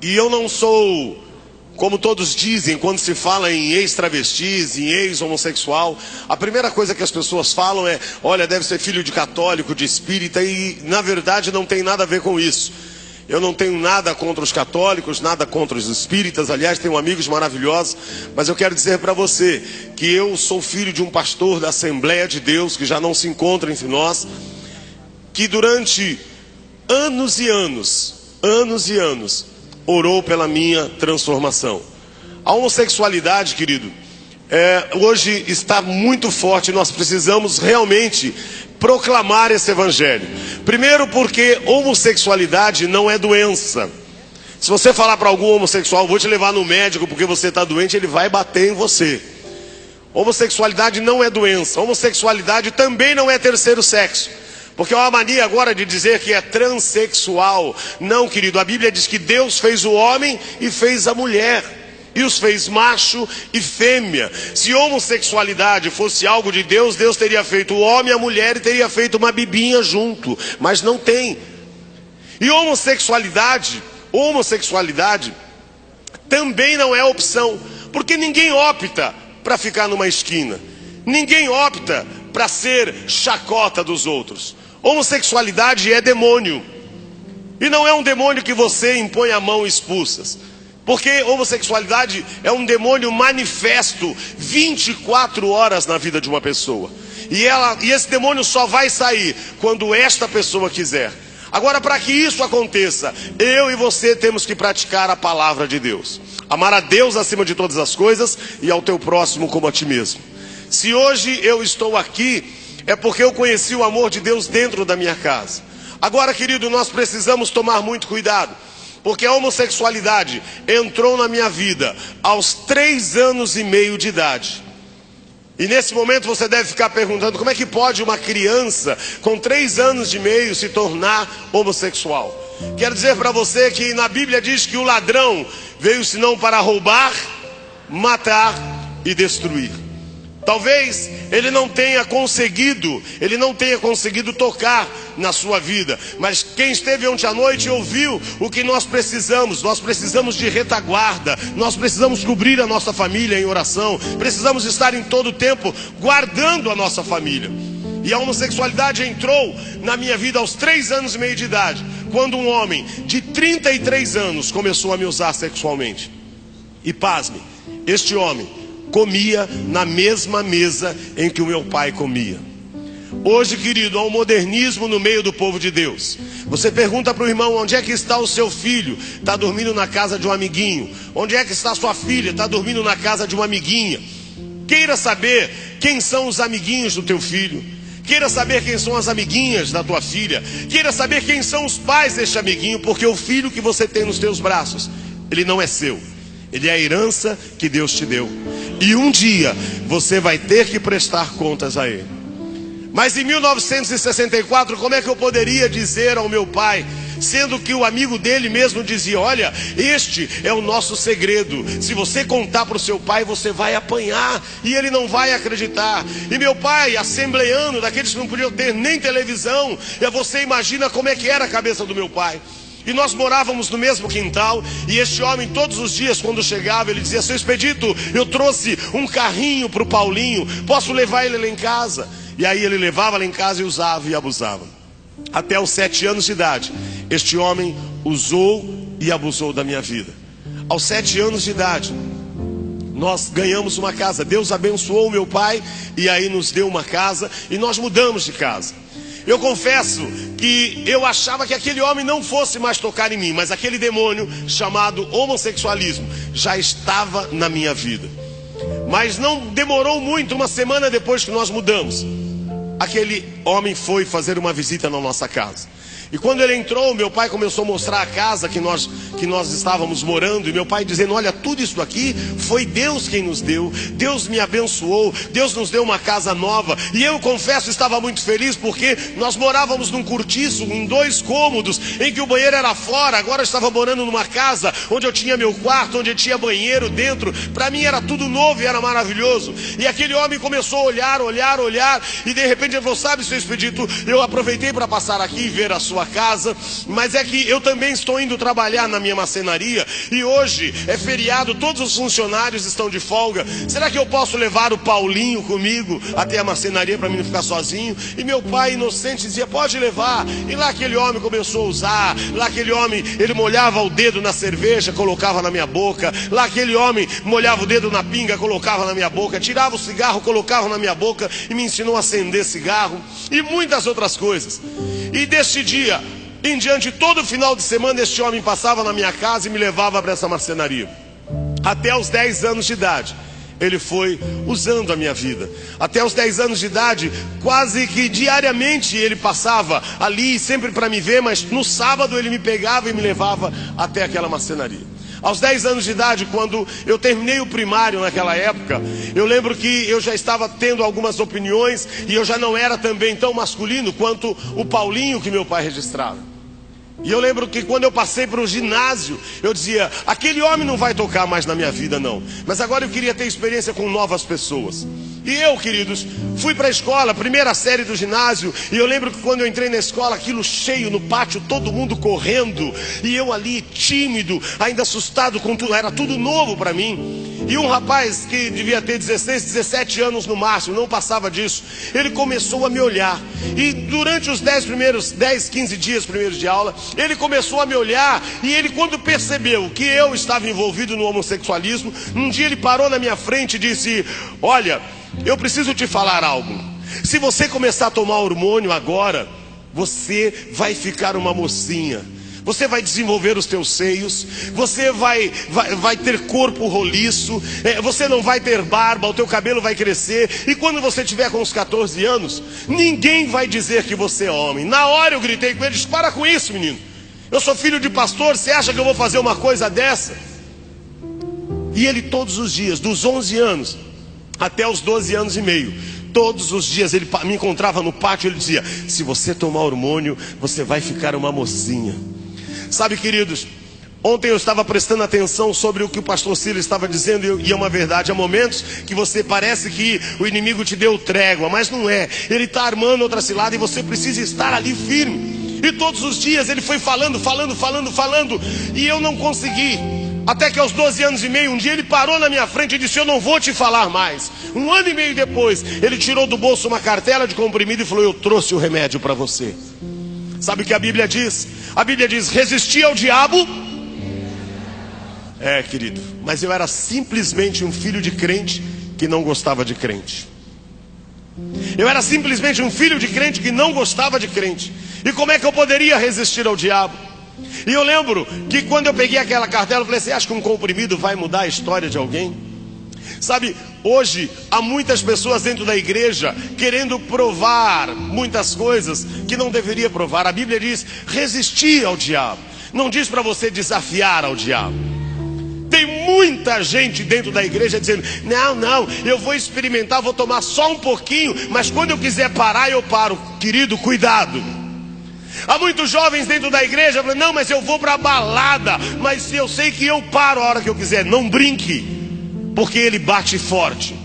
E eu não sou, como todos dizem, quando se fala em ex-travestis, em ex-homossexual, a primeira coisa que as pessoas falam é: olha, deve ser filho de católico, de espírita, e na verdade não tem nada a ver com isso. Eu não tenho nada contra os católicos, nada contra os espíritas, aliás, tenho amigos maravilhosos, mas eu quero dizer para você que eu sou filho de um pastor da Assembleia de Deus, que já não se encontra entre nós, que durante anos e anos, orou pela minha transformação. A homossexualidade, querido, hoje está muito forte. Nós precisamos realmente proclamar esse evangelho. Primeiro, porque homossexualidade não é doença. Se você falar para algum homossexual: vou te levar no médico porque você está doente, ele vai bater em você. Homossexualidade não é doença. Homossexualidade também não é terceiro sexo. Porque há uma mania agora de dizer que é transexual. Não, querido, a Bíblia diz que Deus fez o homem e fez a mulher, e os fez macho e fêmea. Se homossexualidade fosse algo de Deus, Deus teria feito o homem e a mulher e teria feito uma bibinha junto, mas não tem. E homossexualidade também não é opção, porque ninguém opta para ficar numa esquina, ninguém opta para ser chacota dos outros. Homossexualidade é demônio, e não é um demônio que você impõe a mão e expulsa, porque homossexualidade é um demônio manifesto 24 horas na vida de uma pessoa, e esse demônio só vai sair quando esta pessoa quiser. Agora, para que isso aconteça, eu e você temos que praticar a palavra de Deus, amar a Deus acima de todas as coisas e ao teu próximo como a ti mesmo. Se hoje eu estou aqui, é porque eu conheci o amor de Deus dentro da minha casa. Agora, querido, nós precisamos tomar muito cuidado, porque a homossexualidade entrou na minha vida aos 3 anos e meio de idade. E nesse momento você deve ficar perguntando: como é que pode uma criança com 3 anos e meio se tornar homossexual? Quero dizer para você que na Bíblia diz que o ladrão veio senão para roubar, matar e destruir. Talvez ele não tenha conseguido tocar na sua vida, mas quem esteve ontem à noite ouviu o que nós precisamos. Nós precisamos de retaguarda, nós precisamos cobrir a nossa família em oração, precisamos estar em todo tempo guardando a nossa família. E a homossexualidade entrou na minha vida aos 3 anos e meio de idade, quando um homem de 33 anos começou a me usar sexualmente. E pasme, este homem comia na mesma mesa em que o meu pai comia. Hoje, querido, há um modernismo no meio do povo de Deus. Você pergunta para o irmão: onde é que está o seu filho? Está dormindo na casa de um amiguinho. Onde é que está a sua filha? Está dormindo na casa de uma amiguinha. Queira saber quem são os amiguinhos do teu filho. Queira saber quem são as amiguinhas da tua filha. Queira saber quem são os pais deste amiguinho, porque o filho que você tem nos teus braços, ele não é seu. Ele é a herança que Deus te deu. E um dia você vai ter que prestar contas a ele. Mas em 1964, como é que eu poderia dizer ao meu pai, sendo que o amigo dele mesmo dizia: olha, este é o nosso segredo, se você contar para o seu pai você vai apanhar e ele não vai acreditar. E meu pai, assembleano, daqueles que não podiam ter nem televisão, e você imagina como é que era a cabeça do meu pai. E nós morávamos no mesmo quintal, e este homem todos os dias quando chegava ele dizia: seu Expedito, eu trouxe um carrinho para o Paulinho, posso levar ele lá em casa? E aí ele levava lá em casa e usava e abusava. Até os 7 anos de idade, este homem usou e abusou da minha vida. Aos 7 anos de idade, nós ganhamos uma casa. Deus abençoou o meu pai, e aí nos deu uma casa, e nós mudamos de casa. Eu confesso que eu achava que aquele homem não fosse mais tocar em mim, mas aquele demônio chamado homossexualismo já estava na minha vida. Mas não demorou muito, uma semana depois que nós mudamos, aquele homem foi fazer uma visita na nossa casa. E quando ele entrou, meu pai começou a mostrar a casa que nós estávamos morando. E meu pai dizendo: olha, tudo isso aqui foi Deus quem nos deu. Deus me abençoou. Deus nos deu uma casa nova. E eu confesso, estava muito feliz, porque nós morávamos num cortiço, em 2 cômodos, em que o banheiro era fora. Agora eu estava morando numa casa onde eu tinha meu quarto, onde eu tinha banheiro dentro. Para mim era tudo novo e era maravilhoso. E aquele homem começou a olhar. E de repente ele falou: sabe, seu Expedito, eu aproveitei para passar aqui e ver a sua sua casa, mas é que eu também estou indo trabalhar na minha marcenaria, e hoje é feriado, todos os funcionários estão de folga. Será que eu posso levar o Paulinho comigo até a marcenaria para mim não ficar sozinho? E meu pai inocente dizia, pode levar. E lá aquele homem começou a usar, lá aquele homem, ele molhava o dedo na cerveja, colocava na minha boca, lá aquele homem molhava o dedo na pinga, colocava na minha boca, tirava o cigarro, colocava na minha boca e me ensinou a acender cigarro e muitas outras coisas. E deste dia em diante, todo final de semana, este homem passava na minha casa e me levava para essa marcenaria. Até os 10 anos de idade, ele foi usando a minha vida. Até os 10 anos de idade, quase que diariamente ele passava ali, sempre para me ver, mas no sábado ele me pegava e me levava até aquela marcenaria. Aos 10 anos de idade, quando eu terminei o primário naquela época, eu lembro que eu já estava tendo algumas opiniões e eu já não era também tão masculino quanto o Paulinho que meu pai registrava. E eu lembro que quando eu passei para o ginásio, eu dizia, aquele homem não vai tocar mais na minha vida não. Mas agora eu queria ter experiência com novas pessoas. E eu, queridos, fui para a escola, primeira série do ginásio. E eu lembro que quando eu entrei na escola, aquilo cheio no pátio, todo mundo correndo. E eu ali, tímido, ainda assustado com tudo, era tudo novo para mim. E um rapaz que devia ter 16, 17 anos no máximo, não passava disso, ele começou a me olhar. E durante os 10, 15 dias primeiros de aula, ele começou a me olhar. E ele, quando percebeu que eu estava envolvido no homossexualismo, um dia ele parou na minha frente e disse, olha, eu preciso te falar algo. Se você começar a tomar hormônio agora, você vai ficar uma mocinha. Você vai desenvolver os teus seios, você vai ter corpo roliço, você não vai ter barba, o teu cabelo vai crescer. E quando você tiver com uns 14 anos, ninguém vai dizer que você é homem. Na hora eu gritei com ele, disse, para com isso, menino. Eu sou filho de pastor, você acha que eu vou fazer uma coisa dessa? E ele todos os dias, dos 11 anos até os 12 anos e meio, todos os dias ele me encontrava no pátio e ele dizia, se você tomar hormônio, você vai ficar uma mocinha. Sabe, queridos, ontem eu estava prestando atenção sobre o que o pastor Silas estava dizendo, e é uma verdade. Há momentos que você parece que o inimigo te deu trégua, mas não é. Ele está armando outra cilada e você precisa estar ali firme. E todos os dias ele foi falando, e eu não consegui. Até que aos 12 anos e meio, um dia ele parou na minha frente e disse, eu não vou te falar mais. 1 ano e meio depois, ele tirou do bolso uma cartela de comprimido e falou, eu trouxe o remédio para você. Sabe o que a Bíblia diz? A Bíblia diz, resistir ao diabo. Querido, mas eu era simplesmente um filho de crente que não gostava de crente. Eu era simplesmente um filho de crente que não gostava de crente. E como é que eu poderia resistir ao diabo? E eu lembro que quando eu peguei aquela cartela, eu falei, você acha que um comprimido vai mudar a história de alguém? Sabe, hoje há muitas pessoas dentro da igreja querendo provar muitas coisas que não deveria provar. A Bíblia diz resistir ao diabo, não diz para você desafiar ao diabo. Tem muita gente dentro da igreja dizendo, não, eu vou experimentar, vou tomar só um pouquinho, mas quando eu quiser parar, eu paro. Querido, cuidado. Há muitos jovens dentro da igreja falando, não, mas eu vou para a balada, mas eu sei que eu paro a hora que eu quiser. Não brinque, porque ele bate forte.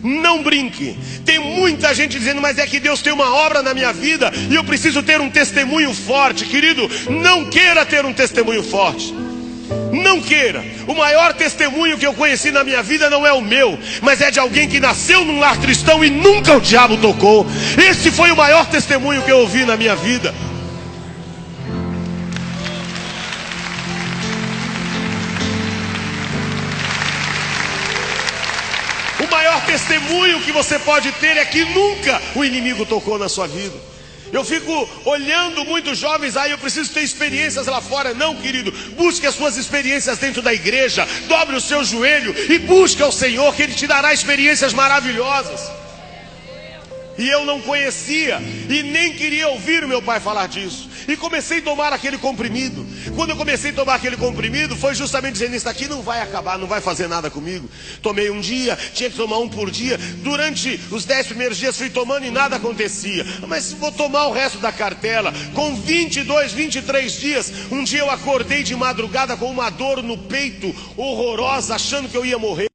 Não brinque. Tem muita gente dizendo, mas é que Deus tem uma obra na minha vida e eu preciso ter um testemunho forte. Querido, não queira ter um testemunho forte. Não queira. O maior testemunho que eu conheci na minha vida não é o meu, mas é de alguém que nasceu num lar cristão e nunca o diabo tocou. Esse foi o maior testemunho que eu ouvi na minha vida. O maior testemunho que você pode ter é que nunca o inimigo tocou na sua vida. Eu fico olhando muitos jovens, eu preciso ter experiências lá fora. Não, querido, busque as suas experiências dentro da igreja. Dobre o seu joelho e busque ao Senhor, que Ele te dará experiências maravilhosas. E eu não conhecia e nem queria ouvir o meu pai falar disso. E comecei a tomar aquele comprimido. Quando eu comecei a tomar aquele comprimido, foi justamente dizendo, isso aqui não vai acabar, não vai fazer nada comigo. Tomei um dia, tinha que tomar um por dia. Durante os 10 primeiros dias fui tomando e nada acontecia. Mas vou tomar o resto da cartela. Com 22, 23 dias, um dia eu acordei de madrugada com uma dor no peito horrorosa, achando que eu ia morrer.